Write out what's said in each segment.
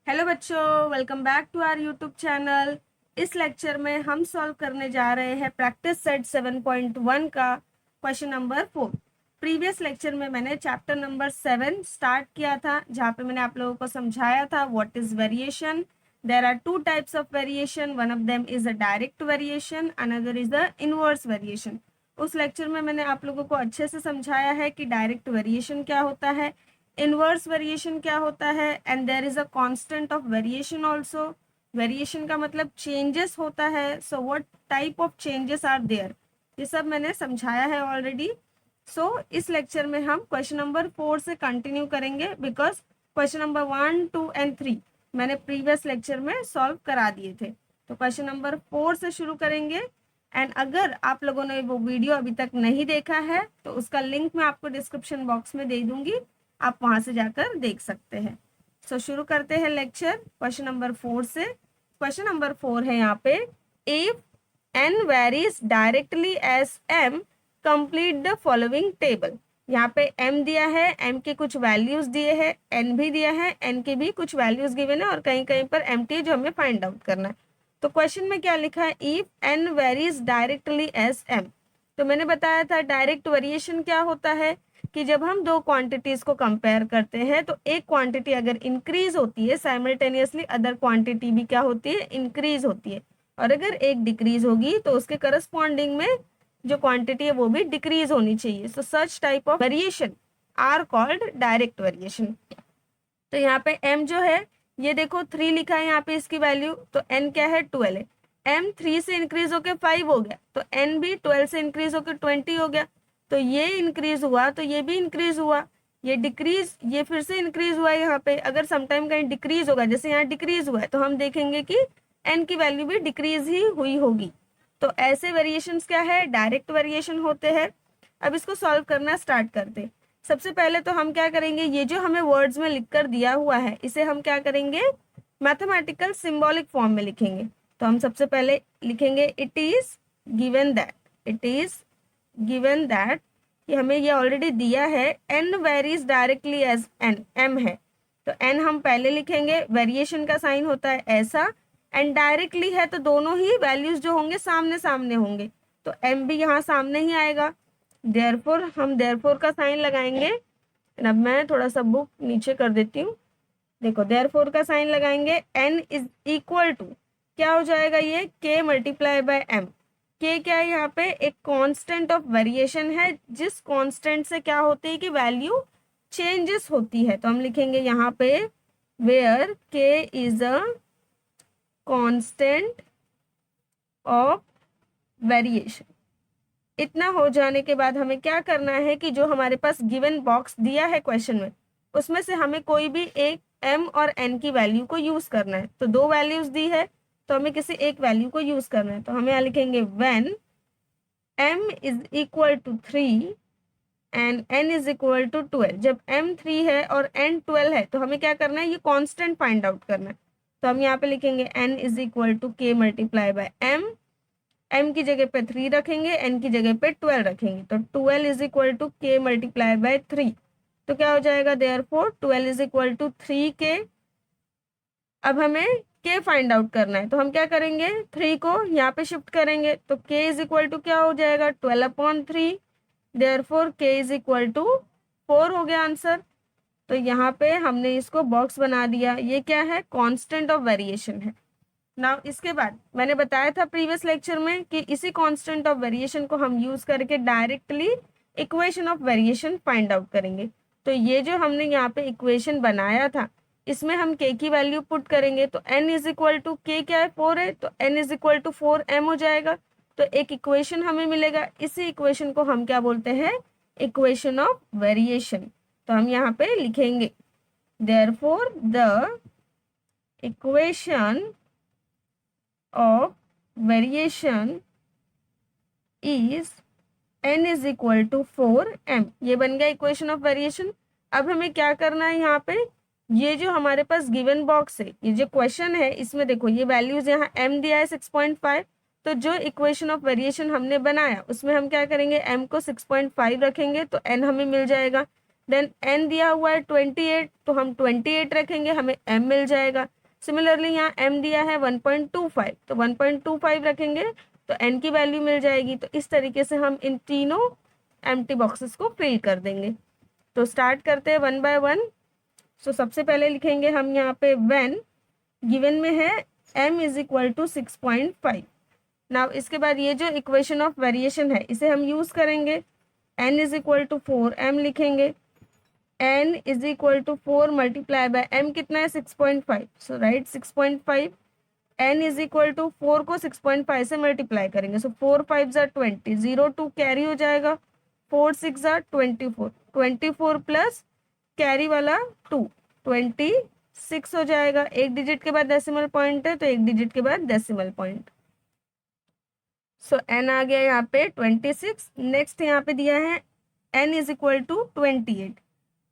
Hello बच्चों, welcome back to our YouTube channel. इस lecture में हम सॉल्व करने जा रहे हैं प्रैक्टिस सेट 7.1 का क्वेश्चन नंबर 4। प्रीवियस लेक्चर में मैंने चैप्टर नंबर 7 स्टार्ट किया था, जहाँ पे मैंने आप लोगों को समझाया था what is variation. There are two types of variation, one of them is a direct variation, another is the inverse variation. उस लेक्चर में मैंने आप लोगों को अच्छे से समझाया है कि डायरेक्ट वेरिएशन क्या होता है, इनवर्स वेरिएशन क्या होता है, and there is a constant of variation also. Variation का मतलब चेंजेस होता है, so what type of changes are there, ये सब मैंने समझाया है ऑलरेडी। सो इस लेक्चर में हम क्वेश्चन नंबर 4 से कंटिन्यू करेंगे, बिकॉज क्वेश्चन नंबर 1, 2 एंड 3 मैंने प्रीवियस लेक्चर में सॉल्व करा दिए थे। तो क्वेश्चन नंबर 4 से शुरू करेंगे। एंड अगर आप लोगों ने वो वीडियो अभी तक नहीं देखा है तो उसका लिंक मैं आपको डिस्क्रिप्शन बॉक्स में दे दूंगी, आप वहां से जाकर देख सकते हैं। सो शुरू करते हैं लेक्चर क्वेश्चन नंबर 4 से। क्वेश्चन नंबर 4 है यहाँ पे, if n varies directly as m complete the following table. यहाँ पे m दिया है, m के कुछ वैल्यूज दिए हैं, n भी दिया है, n के भी कुछ वैल्यूज गिवन है, और कहीं कहीं पर empty है जो हमें फाइंड आउट करना है। तो क्वेश्चन में क्या लिखा है, if n varies directly as m। तो मैंने बताया था डायरेक्ट वेरिएशन क्या होता है कि जब हम दो क्वांटिटीज को कंपेयर करते हैं तो एक क्वांटिटी अगर इंक्रीज होती है साइमल्टेनियसली, अदर क्वांटिटी भी क्या होती है, इंक्रीज होती है, और अगर एक डिक्रीज होगी तो उसके करस्पॉन्डिंग में जो क्वांटिटी है वो भी डिक्रीज होनी चाहिए। So such type of variation are called direct variation. तो यहाँ पे m जो है, ये देखो 3 लिखा है यहाँ पे इसकी वैल्यू, तो n क्या है, 12 है। m 3 से इंक्रीज होके 5 हो गया, तो n भी 12 से इंक्रीज होके 20 हो गया। तो ये इंक्रीज हुआ तो ये भी इंक्रीज हुआ, ये डिक्रीज, ये फिर से इंक्रीज हुआ है। यहाँ पे अगर समटाइम कहीं डिक्रीज होगा, जैसे यहाँ डिक्रीज हुआ है, तो हम देखेंगे कि n की वैल्यू भी डिक्रीज ही हुई होगी। तो ऐसे वेरिएशंस क्या है, डायरेक्ट वेरिएशन होते हैं। अब इसको सॉल्व करना स्टार्ट करते हैं। सबसे पहले तो हम क्या करेंगे, ये जो हमें वर्ड्स में लिखकर दिया हुआ है इसे हम क्या करेंगे, मैथमेटिकल सिंबॉलिक फॉर्म में लिखेंगे। तो हम सबसे पहले लिखेंगे it is given that, it is given that, कि हमें ये ऑलरेडी दिया है n varies directly as n, m है, तो n हम पहले लिखेंगे, वेरिएशन का साइन होता है ऐसा, एंड डायरेक्टली है तो दोनों ही वैल्यूज जो होंगे सामने सामने होंगे, तो m भी यहाँ सामने ही आएगा। देयरफॉर हम देयरफॉर का साइन लगाएंगे। अब मैं थोड़ा सा बुक नीचे कर देती हूँ। देखो देयरफॉर का साइन लगाएंगे, n इज इक्वल टू क्या हो जाएगा, ये k multiply by m। k क्या है, यहाँ पे एक कांस्टेंट ऑफ वेरिएशन है, जिस कांस्टेंट से क्या होती है कि वैल्यू चेंजेस होती है। तो हम लिखेंगे यहाँ पे where k is a constant of variation. इतना हो जाने के बाद हमें क्या करना है कि जो हमारे पास गिवन बॉक्स दिया है क्वेश्चन में, उसमें से हमें कोई भी एक m और n की वैल्यू को यूज करना है। तो दो वैल्यूज दी है तो हमें किसी एक वैल्यू को यूज करना है। तो हम यहाँ लिखेंगे when m is equal to 3 and n is equal to 12। जब m 3 है और n 12 है तो हमें क्या करना है, ये कांस्टेंट फाइंड आउट करना है। तो हम यहाँ पे लिखेंगे n is equal to k multiply by m, m की जगह पे 3 रखेंगे, n की जगह पे 12 रखेंगे, तो 12 is equal to k multiply by 3। तो क्या हो जाएगा, therefore 12 is equal to 3k। अब हमें k फाइंड आउट करना है, तो हम क्या करेंगे, 3 को यहाँ पे शिफ्ट करेंगे, तो k इज इक्वल टू क्या हो जाएगा, 12/3। Therefore k is equal to 4 हो गया आंसर। तो यहाँ पे हमने इसको बॉक्स बना दिया, ये क्या है, कांस्टेंट ऑफ वेरिएशन है। नाउ इसके बाद मैंने बताया था प्रीवियस लेक्चर में कि इसी कांस्टेंट ऑफ वेरिएशन को हम यूज करके directly equation of variation find out करेंगे। तो ये जो हमने यहाँ पे इक्वेशन बनाया था, इसमें हम k की वैल्यू पुट करेंगे, तो n is equal to k क्या है, 4 है, तो n is equal to 4m हो जाएगा। तो एक इक्वेशन हमें मिलेगा, इसी इक्वेशन को हम क्या बोलते हैं, इक्वेशन ऑफ वेरिएशन। तो हम यहाँ पे लिखेंगे therefore the equation of variation is n is equal to 4m। ये बन गया इक्वेशन ऑफ वेरिएशन। अब हमें क्या करना है, यहाँ पे ये जो हमारे पास गिवन बॉक्स है, ये जो क्वेश्चन है, इसमें देखो ये वैल्यूज यहाँ m दिया है 6.5, तो जो इक्वेशन ऑफ वेरिएशन हमने बनाया उसमें हम क्या करेंगे, m को 6.5 रखेंगे तो n हमें मिल जाएगा। देन n दिया हुआ है 28, तो हम 28 रखेंगे, हमें m मिल जाएगा। सिमिलरली यहाँ m दिया है 1.25, तो 1.25 रखेंगे तो n की वैल्यू मिल जाएगी। तो इस तरीके से हम इन तीनों एम्प्टी बॉक्सेस को फिल कर देंगे। तो स्टार्ट करते हैं वन बाय वन। सो सबसे पहले लिखेंगे हम यहाँ पे व्हेन गिवन में है m is equal to 6.5। Now इसके बाद ये जो इक्वेशन ऑफ वेरिएशन है इसे हम यूज करेंगे। n is equal to 4m लिखेंगे। n is equal to 4 multiply by m कितना है 6.5, so write 6.5। n is equal to 4 को 6.5 से मल्टीप्लाई करेंगे, सो 4 5 ज़ा 20, 0 2 कैरी हो जाएगा, 4 6 ज़ा 24, 24 प्लस कैरी वाला 2, 26 हो जाएगा। एक डिजिट के बाद डेसिमल पॉइंट है तो एक डिजिट के बाद डेसिमल पॉइंट। सो n आ गया यहाँ पे 26। नेक्स्ट यहाँ पे दिया है n इज इक्वल टू 28,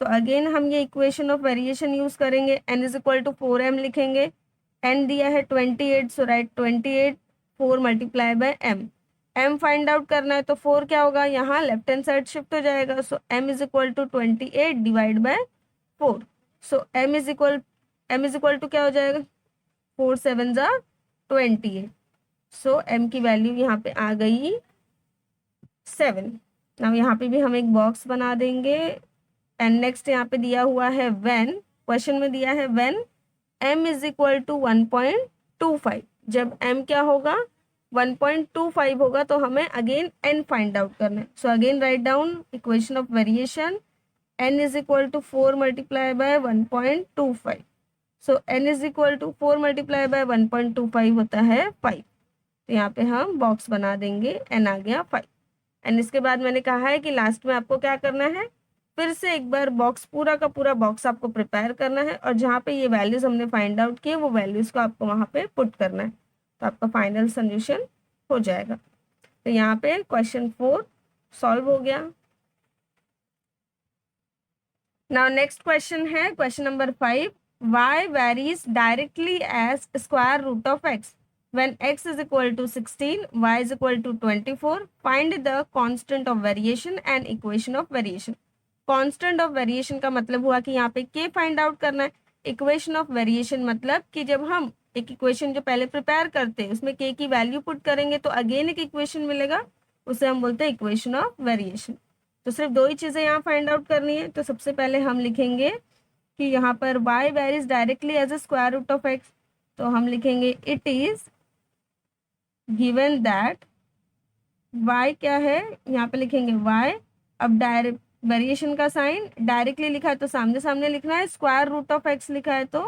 तो अगेन हम ये इक्वेशन ऑफ वेरिएशन यूज करेंगे। n is equal to 4m लिखेंगे। n दिया है 28, so write 28 4 multiply by m। m find out करना है तो 4 क्या होगा, यहाँ लेफ्ट हैंड साइड शिफ्ट हो जाएगा, so m is equal to 28 divide by 4। So m is equal to क्या हो जाएगा, 4 7 ज़ा 28। सो m की वैल्यू यहाँ पे आ गई 7। अब यहाँ पे भी हम एक बॉक्स बना देंगे। एंड नेक्स्ट यहाँ पे दिया हुआ है व्हेन, क्वेश्चन में दिया है when m is equal to 1.25। जब m क्या होगा 1.25 होगा तो हमें अगेन n फाइंड आउट करना है। So again write down equation of variation, n is equal to 4 multiply by 1.25। So n is equal to 4 multiply by 1.25 होता है 5। तो यहाँ पे हम बॉक्स बना देंगे, n आ गया 5। एंड इसके बाद मैंने कहा है कि लास्ट में आपको क्या करना है, फिर से एक बार बॉक्स पूरा का पूरा बॉक्स आपको प्रिपेयर करना है और जहाँ पे ये वैल्यूज हमने फाइंड आउट किए वो वैल्यूज को आपको वहाँ पे पुट करना है, तो आपका फाइनल सोल्यूशन हो जाएगा। तो यहाँ पे क्वेश्चन 4 सॉल्व हो गया। नाउ नेक्स्ट क्वेश्चन है question number 5। y varies directly as square root of x when x is equal to 16, y is equal to 24. Find the constant of variation and equation of variation. Constant of variation का मतलब हुआ कि यहाँ पे k find out करना है। Equation of variation मतलब कि जब हम एक इक्वेशन जो पहले प्रिपेयर करते हैं उसमें k की वैल्यू पुट करेंगे तो अगेन एक इक्वेशन मिलेगा, उसे हम बोलते हैं इक्वेशन ऑफ वेरिएशन। तो सिर्फ दो ही चीज़ें यहाँ फाइंड आउट करनी है। तो सबसे पहले हम लिखेंगे कि यहाँ पर y varies directly as a square root of x, तो हम लिखेंगे it is given that y क्या है, यहाँ पे लिखेंगे y। अब डायरेक्ट वेरिएशन का साइन डायरेक्टली लिखा है तो सामने सामने लिखना है, स्क्वायर रूट ऑफ x लिखा है तो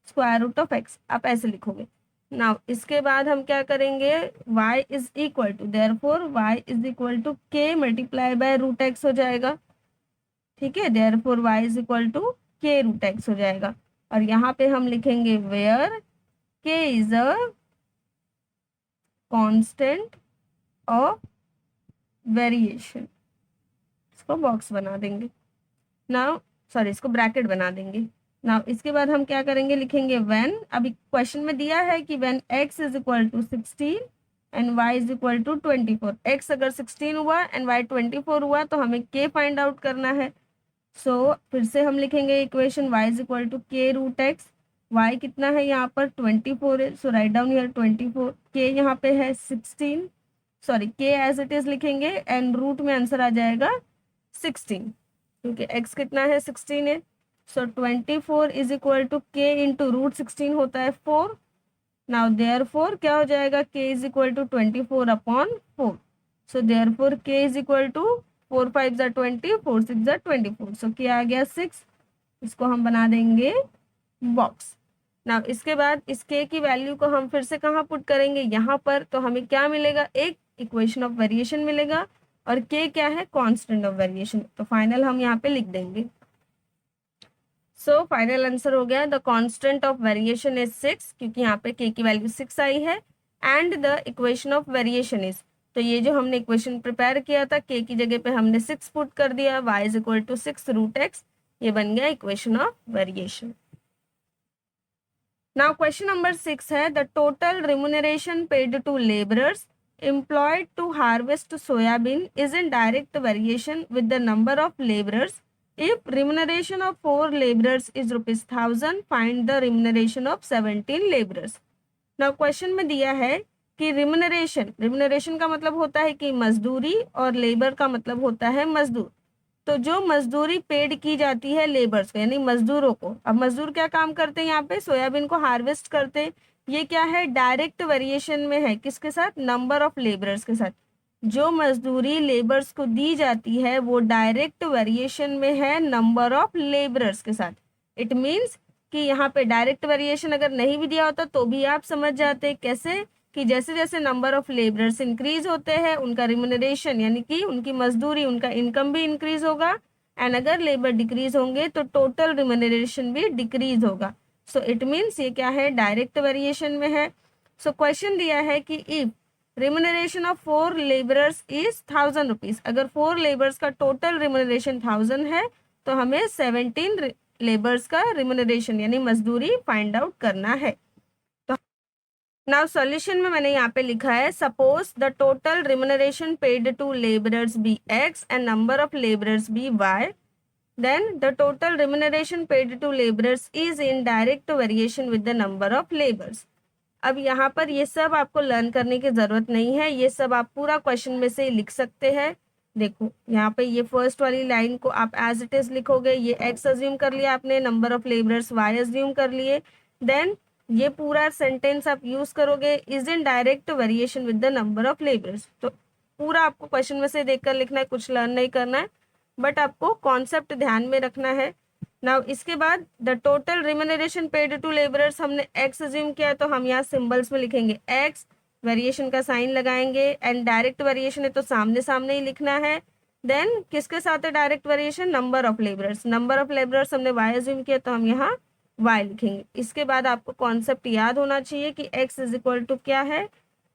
स्क्वायर रूट ऑफ x आप ऐसे लिखोगे। नाउ इसके बाद हम क्या करेंगे, y is equal to therefore y is equal to k multiply by root x हो जाएगा, ठीक है। Therefore y is equal to k root x हो जाएगा। और यहाँ पे हम लिखेंगे where k is a constant of variation, इसको बॉक्स बना देंगे नाउ, सॉरी इसको ब्रैकेट बना देंगे। नाउ इसके बाद हम क्या करेंगे, लिखेंगे व्हेन, अभी क्वेश्चन में दिया है कि when x is equal to 16 and y is equal to 24। x अगर 16 हुआ एंड y 24 हुआ तो हमें k फाइंड आउट करना है। सो फिर से हम लिखेंगे equation y is equal to k root x। y कितना है यहाँ पर 24 है, so write down here 24। k यहाँ पे है 16, sorry k as it is लिखेंगे एंड रूट में आंसर आ जाएगा 16, क्योंकि x कितना है 16 है। So 24 is equal to k into root 16 होता है 4। नाउ देयरफॉर क्या हो जाएगा, k is equal to 24 upon 4। So therefore k is equal to 4 5 ज़ा 20, 4 6 ज़ा 24। सो k आ गया 6, इसको हम बना देंगे बॉक्स। नाउ इसके बाद इस k की वैल्यू को हम फिर से कहाँ पुट करेंगे, यहाँ पर, तो हमें क्या मिलेगा, एक इक्वेशन ऑफ वेरिएशन मिलेगा और k क्या है, कांस्टेंट ऑफ वेरिएशन। तो फाइनल हम यहाँ पे लिख देंगे। सो फाइनल आंसर हो गया the constant of variation is 6, क्योंकि यहाँ पे k की वैल्यू 6 आई है। And the equation of variation is, तो ये जो हमने इक्वेशन प्रिपेयर किया था k की जगह पे हमने 6 पुट कर दिया, y is equal to 6 root x, ये बन गया equation of variation. Now question number 6 है the total remuneration paid to labourers employed to harvest soybean is in direct variation with the number of laborers if remuneration of 4 labourers is ₹1000, find the remuneration of 17 labourers. Now question में दिया है कि remuneration का मतलब होता है कि मजदूरी, और लेबर का मतलब होता है मजदूर। तो जो मजदूरी पेड की जाती है लेबर्स को, यानी मजदूरों को, अब मजदूर क्या काम करते हैं यहाँ पे, सोयाबीन को हार्वेस्ट करते हैं। ये क्या है, डायरेक्ट वेरिएशन में है, किसके साथ, नंबर ऑफ लेबर्स के साथ। जो मजदूरी लेबर्स को दी जाती है वो डायरेक्ट वेरिएशन में है नंबर ऑफ लेबरर्स के साथ। इट मीन्स कि यहाँ पे डायरेक्ट वेरिएशन अगर नहीं भी दिया होता तो भी आप समझ जाते, कैसे, कि जैसे जैसे नंबर ऑफ लेबरर्स इंक्रीज होते हैं उनका रिम्यूनरेशन यानी कि उनकी मजदूरी, उनका इनकम भी इंक्रीज होगा, एंड अगर लेबर डिक्रीज होंगे तो टोटल रिम्यूनरेशन भी डिक्रीज होगा। सो इट मीन्स ये क्या है, डायरेक्ट वेरिएशन में है। सो क्वेश्चन दिया है कि if remuneration of 4 labourers is ₹1000, अगर 4 लेबर्स का टोटल रिम्यूनरेशन 1000 है तो हमें 17 लेबर्स का रिम्यूनरेशन यानी मजदूरी फाइंड आउट करना है। नाउ सॉल्यूशन में मैंने यहाँ पे लिखा है, suppose the total remuneration paid to labourers be x and number of labourers be y, then the total remuneration paid to labourers is in direct variation with the number of labours. अब यहाँ पर ये सब आपको learn करने की जरूरत नहीं है, ये सब आप पूरा क्वेश्चन में से लिख सकते हैं। देखो यहाँ पे ये फर्स्ट वाली लाइन को आप एज इट इज लिखोगे, ये x अज्यूम कर लिया आपने, number of labourers y assume कर लिए, देन ये पूरा सेंटेंस आप यूज करोगे, is in direct variation with the number of labours. तो पूरा आपको क्वेश्चन में से देखकर लिखना है, कुछ लर्न नहीं करना है, बट आपको कॉन्सेप्ट ध्यान में रखना है। नाउ इसके बाद the total remuneration paid to labourers हमने x अज्यूम किया, तो हम यहाँ सिंबल्स में लिखेंगे x, वेरिएशन का साइन लगाएंगे, एंड डायरेक्ट वेरिएशन है तो सामने सामने ही लिखना है। देन किसके साथ है direct variation, number of labourers, number of labourers हमने y अज्यूम किया तो हम यहाँ y लिखेंगे। इसके बाद आपको कॉन्सेप्ट याद होना चाहिए कि x इज इक्वल टू क्या है,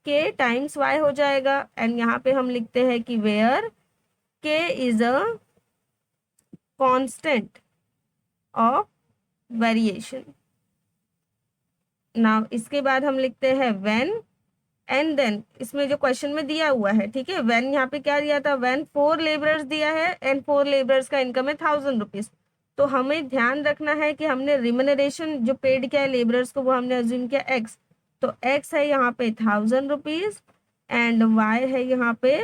k टाइम्स y हो जाएगा, एंड यहाँ पे हम लिखते हैं कि where k is a constant of variation. Now इसके बाद हम लिखते हैं व्हेन, एंड देन इसमें जो क्वेश्चन में दिया हुआ है, ठीक है, व्हेन यहाँ पे क्या दिया था, व्हेन 4 लेबरर्स दिया है एंड 4 लेबरर्स का इनकम है ₹1000, तो हमें ध्यान रखना है कि हमने रिम्यूनरेशन जो पेड किया है लेबरर्स को वो हमने अज्यूम किया x, तो x है यहाँ पे ₹1000 एंड y है यहाँ पे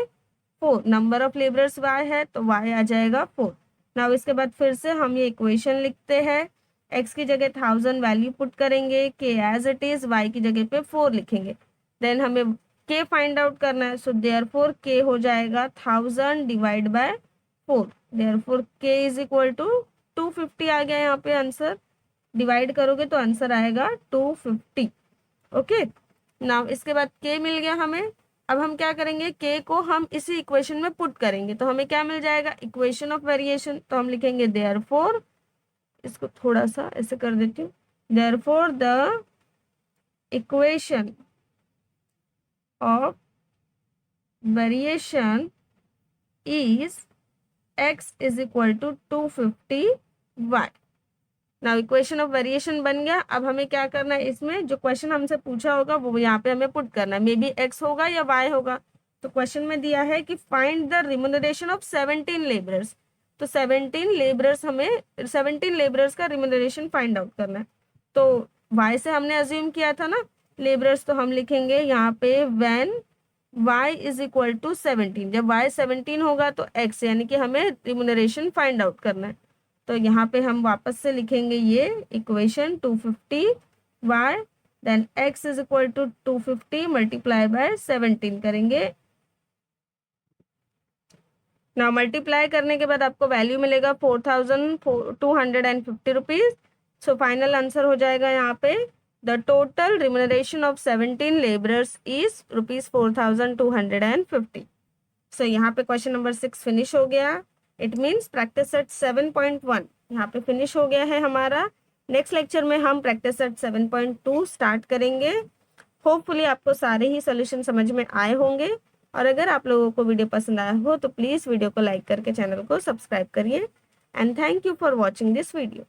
4, नंबर ऑफ लेबरर्स y है तो y आ जाएगा 4। नाउ इसके बाद फिर से हम ये इक्वेशन लिखते हैं, x की जगह 1000 वैल्यू पुट करेंगे, k as it is, y की जगह पे 4 लिखेंगे, देन हमें k फाइंड आउट करना है, सो देयरफॉर k हो जाएगा 1000 divide by 4, therefore k is equal to 250 आ गया यहाँ पे आंसर, डिवाइड करोगे तो आंसर आएगा 250। ओके, नाउ इसके बाद k मिल गया हमें। अब हम क्या करेंगे, k को हम इसी इक्वेशन में पुट करेंगे तो हमें क्या मिल जाएगा, इक्वेशन ऑफ वेरिएशन, तो हम लिखेंगे देयरफॉर, इसको थोड़ा सा ऐसे कर देती हूँ, therefore the equation of variation is x is equal to 250y। Now equation of variation बन गया। अब हमें क्या करना है, इसमें जो क्वेश्चन हमसे पूछा होगा वो यहाँ पे हमें पुट करना है, मे बी x होगा या y होगा। तो क्वेश्चन में दिया है कि find the remuneration of 17 labourers, तो 17 लेबरर्स, हमें 17 लेबरर्स का रिम्यूनरेशन फाइंड आउट करना है। तो y से हमने अज्यूम किया था ना लेबरर्स, तो हम लिखेंगे यहाँ पे when y is equal to 17, जब y 17 होगा तो x, यानी कि हमें रिम्यूनरेशन फाइंड आउट करना है। तो यहाँ पे हम वापस से लिखेंगे ये equation 250y, then x is equal to 250 multiply by 17 करेंगे। नाउ मल्टीप्लाई करने के बाद आपको वैल्यू मिलेगा 4250 रुपीज। सो फाइनल आंसर हो जाएगा यहाँ पे, the total remuneration of 17 labourers is ₹4250। सो यहाँ पे क्वेश्चन नंबर 6 फिनिश हो गया। इट मीन्स प्रैक्टिस सेट 7.1 यहाँ पे फिनिश हो गया है हमारा। नेक्स्ट लेक्चर में हम प्रैक्टिस सेट 7.2 स्टार्ट करेंगे। होपफुली आपको सारे ही सोल्यूशन समझ में आए होंगे, और अगर आप लोगों को वीडियो पसंद आया हो तो प्लीज़ वीडियो को लाइक करके चैनल को सब्सक्राइब करिए। And thank you for watching this video.